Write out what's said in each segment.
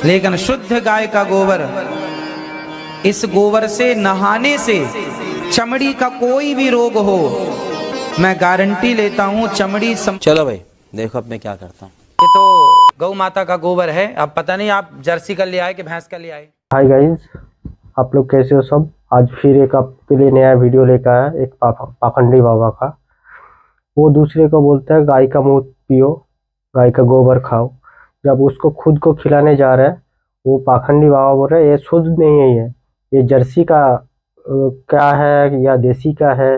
लेकिन शुद्ध गाय का गोबर, इस गोबर से नहाने से चमड़ी का कोई भी रोग हो, मैं गारंटी लेता हूं चमड़ी चलो भाई देखो अब मैं क्या करता हूँ। ये तो गौ माता का गोबर है। अब पता नहीं आप जर्सी का ले आए कि भैंस का ले आए। हाय गाइस, आप लोग कैसे हो सब। आज फिर एक आपके लिए नया वीडियो लेकर आया, एक पाखंडी बाबा का। वो दूसरे को बोलता है गाय का मूत्र पियो, गाय का गोबर खाओ। जब उसको खुद को खिलाने जा रहा है, वो पाखंडी बाबा बोल रहा है ये शुद्ध नहीं है, ये जर्सी का क्या है या देसी का है,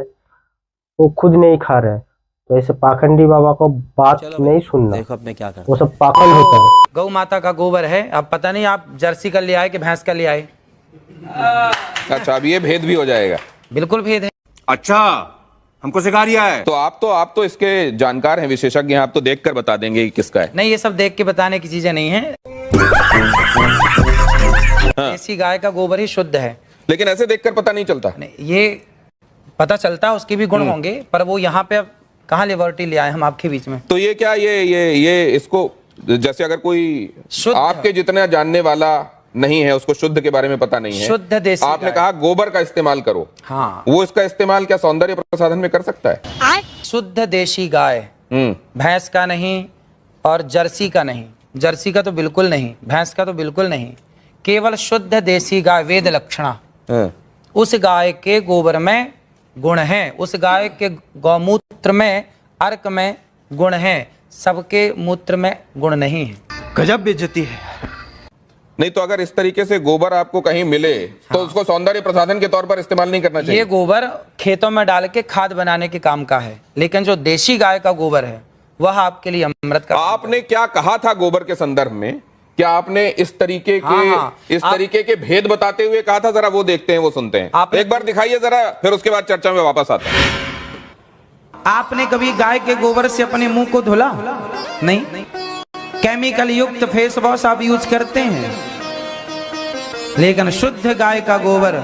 वो खुद नहीं खा रहा है। तो ऐसे पाखंडी बाबा को बात नहीं सुनना, देखो अब मैं क्या करता हूँ। वो सब पाखंड होता है। गौ माता का गोबर है। अब पता नहीं आप जर्सी का ले आए कि भैंस का ले आए। अच्छा, अब ये भेद भी हो जाएगा। बिल्कुल भेद है। अच्छा, हमको सिखा रिया है। तो आप तो इसके जानकार हैं, विशेषज्ञ हैं, आप तो देखकर बता देंगे कि किसका है। नहीं, ये सब देख के बताने की चीजें नहीं है। देसी गाय का गोबर ही शुद्ध है। लेकिन ऐसे देखकर पता नहीं चलता। नहीं, ये पता चलता, उसके भी गुण होंगे, पर वो यहाँ पे अब कहाँ लिबर्टी ले आए हम आपके बीच में। तो ये क्या, ये इसको जैसे अगर कोई शुद्ध आपके जितना जानने वाला नहीं है, उसको शुद्ध के बारे में पता नहीं है, शुद्ध देसी आपने कहा गोबर का इस्तेमाल करो। हाँ, वो इसका इस्तेमाल क्या सौंदर्य प्रसाधन में कर सकता है? शुद्ध देशी गाय, भैंस का नहीं और जर्सी का नहीं। जर्सी का तो बिल्कुल नहीं, भैंस का तो बिल्कुल नहीं, केवल शुद्ध देसी गाय वेद लक्षणा। उस गाय के गोबर में गुण हैं, उस गाय के गौमूत्र में, अर्क में गुण हैं, सबके मूत्र में गुण नहीं है। गजब बेइज्जती है। नहीं तो अगर इस तरीके से गोबर आपको कहीं मिले तो उसको सौंदर्य प्रसाधन के तौर पर इस्तेमाल नहीं करना चाहिए। ये गोबर खेतों में डाल के खाद बनाने के काम का है, लेकिन जो देशी गाय का गोबर है वह आपके लिए अमृत का। आपने क्या कहा था गोबर के संदर्भ में? क्या आपने इस तरीके के तरीके के भेद बताते हुए कहा था? जरा वो देखते हैं, वो सुनते हैं। एक बार दिखाइए जरा, फिर उसके बाद चर्चा में वापस आते हैं। आपने कभी गाय के गोबर से अपने मुंह को धुला? नहीं। केमिकल युक्त फेस वॉश आप यूज करते हैं, लेकिन शुद्ध गाय का गोबर,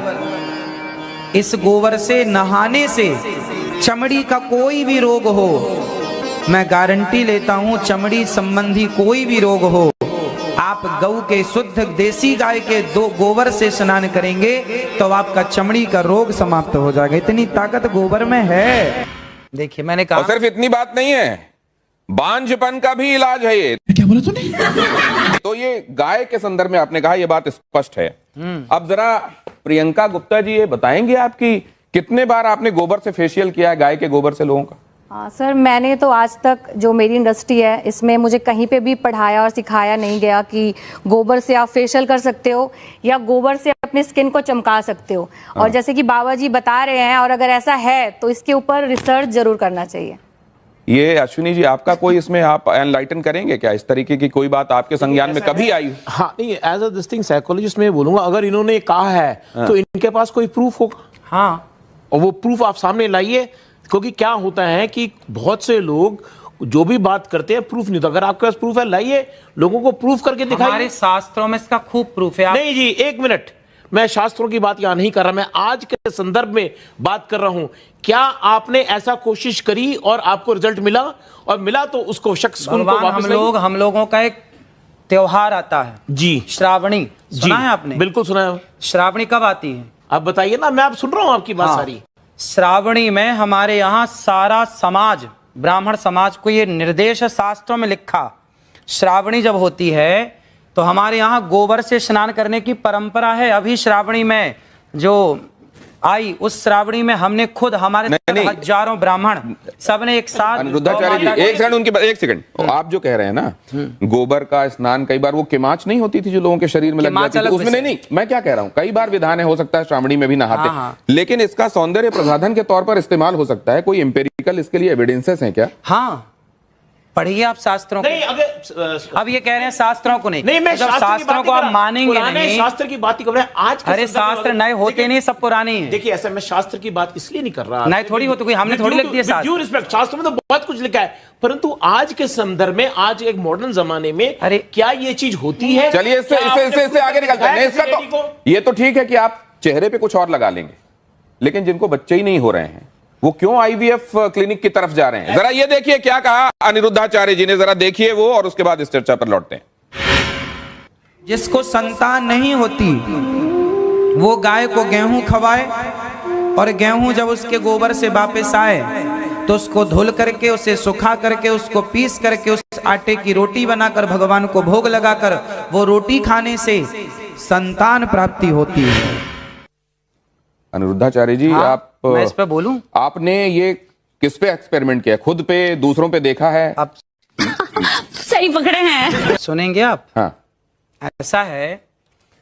इस गोबर से नहाने से चमड़ी का कोई भी रोग हो, मैं गारंटी लेता हूं चमड़ी संबंधी कोई भी रोग हो, आप गऊ के शुद्ध देसी गाय के दो गोबर से स्नान करेंगे तो आपका चमड़ी का रोग समाप्त हो जाएगा। इतनी ताकत गोबर में है। देखिए, मैंने कहा, और सिर्फ इतनी बात नहीं है, बांझपन का भी इलाज है ये। क्या बोला तूने? तो ये गाय के संदर्भ में आपने कहा, ये बात स्पष्ट है। अब जरा प्रियंका गुप्ता जी ये बताएंगे आपकी कितने बार आपने गोबर से फेशियल किया है, गाय के गोबर से लोगों का? हाँ सर, मैंने तो आज तक, जो मेरी इंडस्ट्री है इसमें, मुझे कहीं पे भी पढ़ाया और सिखाया नहीं गया कि गोबर से आप फेशियल कर सकते हो या गोबर से अपने स्किन को चमका सकते हो। और जैसे कि बाबा जी बता रहे हैं, और अगर ऐसा है तो इसके ऊपर रिसर्च जरूर करना चाहिए। ये अश्विनी जी, आपका कोई इसमें आप एनलाइटन करेंगे क्या? इस तरीके की कोई बात आपके संज्ञान में कभी आई? हाँ, नहीं, as a this thing psychologist मैं बोलूंगा, अगर इन्होंने कहा है तो इनके पास कोई प्रूफ होगा। हाँ, और वो प्रूफ आप सामने लाइए, क्योंकि क्या होता है कि बहुत से लोग जो भी बात करते हैं प्रूफ नहीं। तो अगर आपके पास प्रूफ है, लाइए, लोगों को प्रूफ करके दिखाइए। हमारे शास्त्रों में इसका खूब प्रूफ है। नहीं जी, एक मिनट, मैं शास्त्रों की बात यहां नहीं कर रहा, मैं आज के संदर्भ में बात कर रहा हूं। क्या आपने ऐसा कोशिश करी और आपको रिजल्ट मिला? और मिला तो उसको शख्स को वापस हम लोगों का एक त्योहार आता है जी, श्रावणी। सुना है आपने? बिल्कुल सुना है। श्रावणी कब आती है? आप बताइए ना, मैं आप सुन रहा हूं आपकी बात सारी। श्रावणी में हमारे यहाँ सारा समाज, ब्राह्मण समाज को ये निर्देश है, शास्त्रों में लिखा, श्रावणी जब होती है तो हमारे यहाँ गोबर से स्नान करने की परंपरा है। अभी श्रावणी में जो आई, उस श्रावणी में हमने खुद, हमारे हजारों ब्राह्मण सबने एक साथ। अनिरुद्धाचार्य जी, एक सेकंड उनकी, एक सेकंड। आप जो कह रहे हैं ना, गोबर का स्नान, कई बार वो किमाच नहीं होती थी जो लोगों के शरीर में लग जाती थी, उसमें नहीं, मैं क्या कह रहा हूँ, कई बार विधान है, हो सकता है श्रावणी में भी नहाते, लेकिन इसका सौंदर्य प्रसाधन के तौर पर इस्तेमाल हो सकता है। कोई एम्पेरिकल इसके लिए एविडेंसेस हैं क्या? हाँ, पढ़िए आप शास्त्रों को। नहीं, अगर अब ये कह रहे हैं शास्त्रों को नहीं, मैं शास्त्रों को आप मानेंगे नहीं। शास्त्र की बात ही कर रहे हैं आज। अरे शास्त्र नए होते नहीं, सब पुराने हैं। देखिए, ऐसा मैं शास्त्र की बात इसलिए नहीं कर रहा, नए थोड़ी होते, कोई हमने थोड़ी लिख दिया। ड्यू रिस्पेक्ट, शास्त्र में तो बहुत कुछ लिखा है, परंतु आज के संदर्भ में, आज एक मॉडर्न जमाने में, अरे क्या ये चीज होती है? चलिए, इससे आगे निकलते हैं। इसका तो ये तो ठीक है कि आप चेहरे पे कुछ और लगा लेंगे, लेकिन जिनको बच्चे ही नहीं हो रहे हैं वो क्यों आईवीएफ क्लिनिक की तरफ जा रहे हैं? जरा ये देखिए क्या कहा अनिरुद्धाचार्य जी ने, जरा देखिए वो, और उसके बाद इस चर्चा पर लौटते हैं। जिसको संतान नहीं होती वो गाय को गेहूं खवाए और गेहूं जब उसके गोबर से वापस आए तो उसको धुल करके उसे सुखा करके उसको पीस करके उस आटे की रोटी बनाकर भगवान को भोग लगाकर वो रोटी खाने से संतान प्राप्ति होती है। अनिरुद्धाचार्य जी, हाँ, आप मैं इस पे बोलूं? आपने ये किस पे एक्सपेरिमेंट किया? खुद पे, दूसरों पे देखा है? आप सही पकड़े हैं। सुनेंगे आप? हाँ। ऐसा है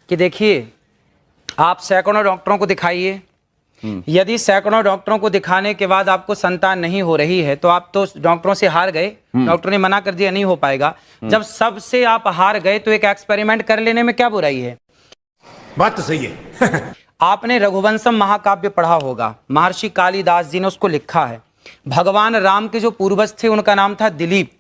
कि देखिए, आप सैकड़ों डॉक्टरों को दिखाइए, यदि सैकड़ों डॉक्टरों को दिखाने के बाद आपको संतान नहीं हो रही है तो आप तो डॉक्टरों से हार गए। डॉक्टर ने मना कर दिया नहीं हो पाएगा। जब सबसे आप हार गए तो एक एक्सपेरिमेंट कर लेने में क्या बुराई है? बात तो सही है। आपने रघुवंशम महाकाव्य पढ़ा होगा, महर्षि कालिदास जी ने उसको लिखा है। भगवान राम के जो पूर्वज थे उनका नाम था दिलीप,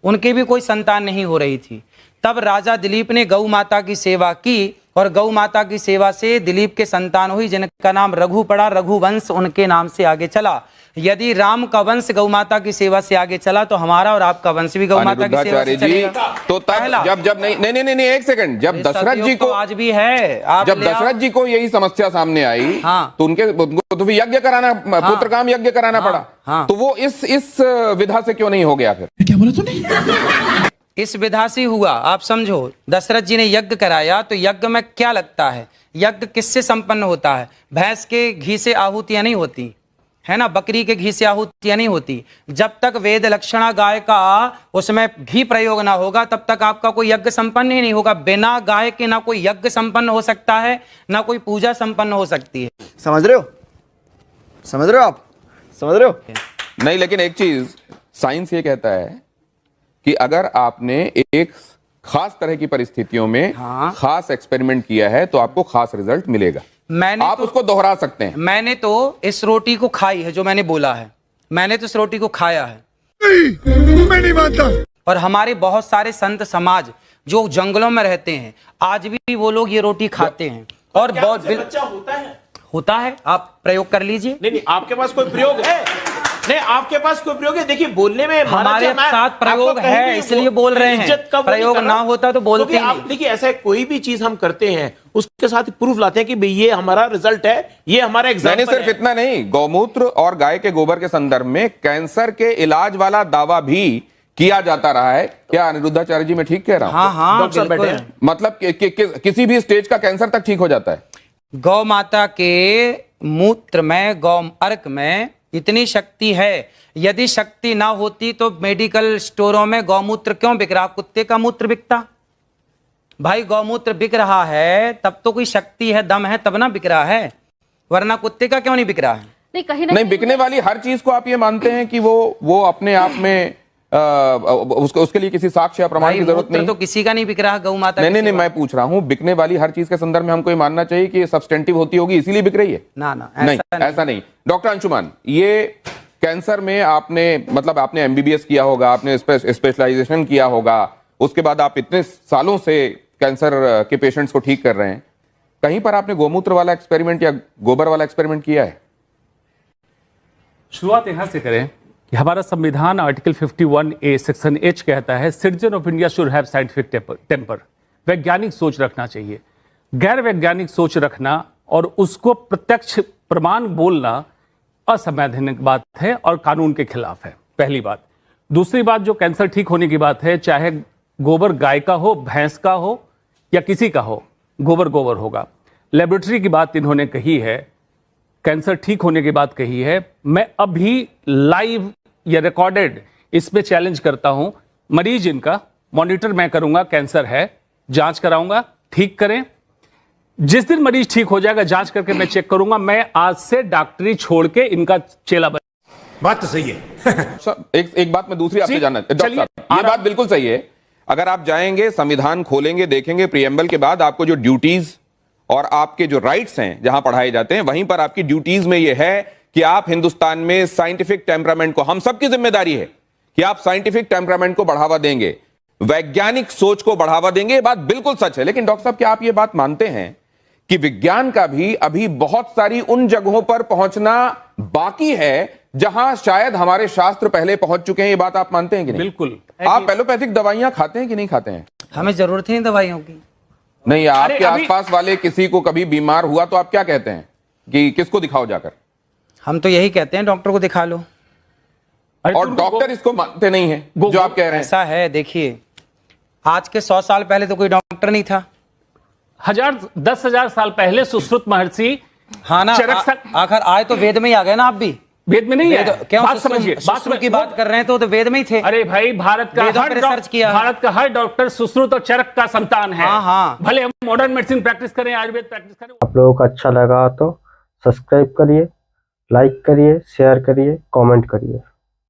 उनके भी कोई संतान नहीं हो रही थी। तब राजा दिलीप ने गौ माता की सेवा की और गौ माता की सेवा से दिलीप के संतान हुई जिनका नाम रघु पड़ा। रघुवंश उनके नाम से आगे चला। यदि राम का वंश गौ माता की सेवा से आगे चला तो हमारा और आपका वंश भी गौ माता की सेवा से चलेगा। तो तब जब नहीं एक सेकंड, जब दशरथ जी को आज भी है, आप जब दशरथ जी को यही समस्या सामने आई, हाँ, तो उनको तो यज्ञ कराना, पुत्र काम यज्ञ कराना पड़ा। हाँ, तो वो इस विधा से क्यों नहीं हो गया? फिर क्या बोला तूने? इस विधा से हुआ। आप समझो, दशरथ जी ने यज्ञ कराया तो यज्ञ में क्या लगता है? यज्ञ किससे संपन्न होता है? भैंस के घी से आहुतियां नहीं होती है ना, बकरी के घी से आहुतियां नहीं होती। जब तक वेद लक्षणा गाय का उसमें घी प्रयोग ना होगा तब तक आपका कोई यज्ञ संपन्न ही नहीं होगा। बिना गाय के ना कोई यज्ञ संपन्न हो सकता है, ना कोई पूजा संपन्न हो सकती है। समझ रहे हो? समझ रहे हो आप? समझ रहे हो? नहीं, लेकिन एक चीज साइंस ये कहता है कि अगर आपने एक खास तरह की परिस्थितियों में खास एक्सपेरिमेंट किया है तो आपको खास रिजल्ट मिलेगा। आप उसको दोहरा सकते हैं। मैंने तो इस रोटी को खाई है, जो मैंने बोला है, मैंने तो इस रोटी को खाया है। मैं नहीं मानता। और हमारे बहुत सारे संत समाज जो जंगलों में रहते हैं आज भी वो लोग ये रोटी खाते हैं। और बहुत बच्चा होता है। आप प्रयोग कर लीजिए। नहीं, आपके पास कोई प्रयोग है? नहीं, आपके पास कोई प्रयोग है? देखिए, बोलने में हमारे साथ प्रयोग है इसलिए बोल रहे हैं। प्रयोग ना होता तो बोलते नहीं। आप देखिए, ऐसा कोई भी चीज हम करते हैं उसके साथ प्रूफ लाते हैं कि भाई ये हमारा रिजल्ट है, ये हमारा एग्जाम्पल है। सिर्फ इतना नहीं, गौमूत्र और गाय के गोबर के संदर्भ में कैंसर के इलाज वाला दावा भी किया जाता रहा है। क्या अनिरुद्धाचार्य जी मैं ठीक कह रहा हूं? हाँ, डॉक्टर साहब बैठे हैं। मतलब किसी भी स्टेज का कैंसर तक ठीक हो जाता है। गौ माता के मूत्र में, गौ अर्क में इतनी शक्ति है। यदि शक्ति ना होती तो मेडिकल स्टोरों में गौमूत्र क्यों बिक रहा? कुत्ते का मूत्र बिकता भाई। गौमूत्र बिक रहा है तब तो कोई शक्ति है, दम है, तब ना बिक रहा है, वरना कुत्ते का क्यों नहीं बिक रहा है? नहीं, कहीं नहीं, बिकने वाली हर चीज को आप ये मानते हैं कि वो अपने आप में उसके लिए किसी साक्ष्य या प्रमाण की जरूरत नहीं? तो किसी का नहीं बिक रहा गौ माता। नहीं, मैं पूछ रहा हूं, बिकने वाली हर चीज के संदर्भ में हमको ये मानना चाहिए कि सब्सटेंटिव होती होगी इसीलिए बिक रही है? ना, नहीं, ऐसा नहीं। डॉक्टर अंशुमान, ये कैंसर में आपने एमबीबीएस किया होगा, आपने स्पेशलाइजेशन किया होगा, उसके बाद आप इतने सालों से कैंसर के पेशेंट्स को ठीक कर रहे हैं, कहीं पर आपने गोमूत्र वाला एक्सपेरिमेंट या गोबर वाला एक्सपेरिमेंट किया है? शुरुआत यहां से करें कि हमारा संविधान आर्टिकल 51A सेक्शन H कहता है citizen of India should have scientific temper. वैज्ञानिक सोच रखना चाहिए। गैर वैज्ञानिक सोच रखना और उसको प्रत्यक्ष प्रमाण बोलना असंवैधानिक बात है और कानून के खिलाफ है, पहली बात। दूसरी बात, जो कैंसर ठीक होने की बात है, चाहे गोबर गाय का हो, भैंस का हो या किसी का हो, गोबर होगा। लेबोरेटरी की बात इन्होंने कही है, कैंसर ठीक होने की बात कही है। मैं अभी लाइव या रिकॉर्डेड इस पे चैलेंज करता हूं, मरीज इनका मॉनिटर मैं करूंगा, कैंसर है, जांच कराऊंगा, ठीक करें। जिस दिन मरीज ठीक हो जाएगा जांच करके मैं चेक करूंगा, मैं आज से डॉक्टरी छोड़ के इनका चेला बन। बात तो सही है। एक बात मैं दूसरी आपसे जानना, डॉक्टर साहब ये बात बिल्कुल सही है। अगर आप जाएंगे, संविधान खोलेंगे, देखेंगे प्रीएम्बल के बाद आपको जो ड्यूटीज और आपके जो राइट्स हैं जहां पढ़ाए जाते हैं, वहीं पर आपकी ड्यूटीज में यह है कि आप हिंदुस्तान में साइंटिफिक टेम्परामेंट को, हम सबकी जिम्मेदारी है कि आप साइंटिफिक टेम्परामेंट को बढ़ावा देंगे, वैज्ञानिक सोच को बढ़ावा देंगे। ये बात बिल्कुल सच है। लेकिन डॉक्टर साहब, क्या आप ये बात मानते हैं कि विज्ञान का भी अभी बहुत सारी उन जगहों पर पहुंचना बाकी है जहां शायद हमारे शास्त्र पहले पहुंच चुके हैं? ये बात आप मानते हैं कि नहीं? बिल्कुल। आप एलोपैथिक दवाइयां खाते हैं कि नहीं खाते हैं? हमें जरूरत है दवाइयों की। नहीं, आपके आसपास वाले किसी को कभी बीमार हुआ तो आप क्या कहते हैं कि किसको दिखाओ जाकर? हम तो यही कहते हैं डॉक्टर को दिखा लो। और डॉक्टर इसको मानते नहीं है जो आप कह रहे हैं। ऐसा है, देखिए आज के 100 साल पहले तो कोई डॉक्टर नहीं था। 10,000 साल पहले सुश्रुत महर्षि, हाँ ना, आखिर आए तो वेद में ही आ गए ना। आप भी वेद में नहीं है, क्यों बात समझिए, सुश्रुत की बात कर रहे हैं तो वेद में ही थे। अरे भाई, भारत का हर डॉक्टर सुश्रुत और चरक का संतान है। हाँ। भले हम मॉडर्न मेडिसिन प्रैक्टिस करें, आयुर्वेद प्रैक्टिस करें। आप लोगों को अच्छा लगा तो सब्सक्राइब करिए, लाइक करिए, शेयर करिए, कमेंट करिए।